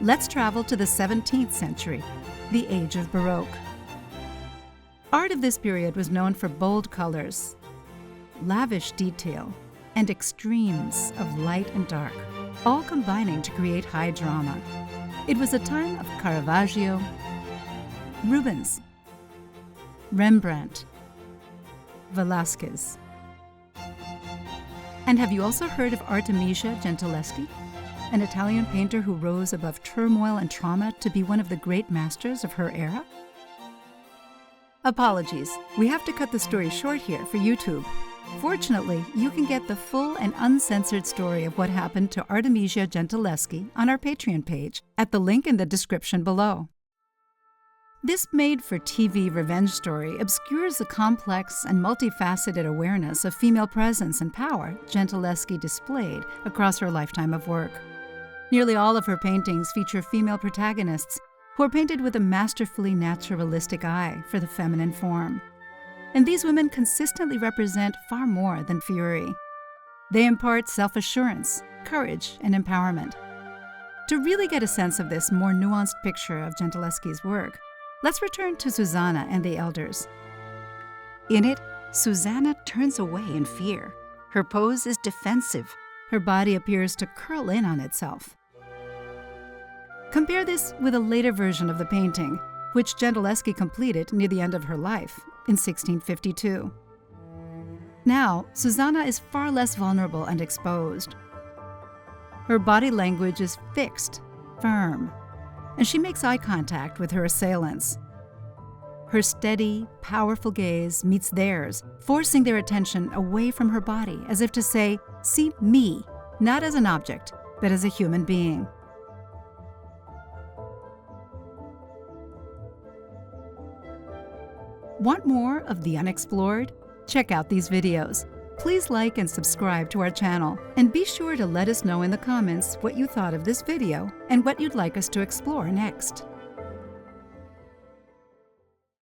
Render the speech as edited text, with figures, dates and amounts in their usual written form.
Let's travel to the 17th century, the age of Baroque. Art of this period was known for bold colors, lavish detail, and extremes of light and dark, all combining to create high drama. It was a time of Caravaggio, Rubens, Rembrandt, Velázquez. And have you also heard of Artemisia Gentileschi, an Italian painter who rose above turmoil and trauma to be one of the great masters of her era? Apologies, we have to cut the story short here for YouTube. Fortunately, you can get the full and uncensored story of what happened to Artemisia Gentileschi on our Patreon page at the link in the description below. This made-for-TV revenge story obscures the complex and multifaceted awareness of female presence and power Gentileschi displayed across her lifetime of work. Nearly all of her paintings feature female protagonists who are painted with a masterfully naturalistic eye for the feminine form. And these women consistently represent far more than fury. They impart self-assurance, courage, and empowerment. To really get a sense of this more nuanced picture of Gentileschi's work, let's return to Susanna and the Elders. In it, Susanna turns away in fear. Her pose is defensive. Her body appears to curl in on itself. Compare this with a later version of the painting, which Gentileschi completed near the end of her life, in 1652. Now, Susanna is far less vulnerable and exposed. Her body language is fixed, firm, and she makes eye contact with her assailants. Her steady, powerful gaze meets theirs, forcing their attention away from her body as if to say, "See me, not as an object, but as a human being." Want more of the unexplored? Check out these videos. Please like and subscribe to our channel, and be sure to let us know in the comments what you thought of this video and what you'd like us to explore next.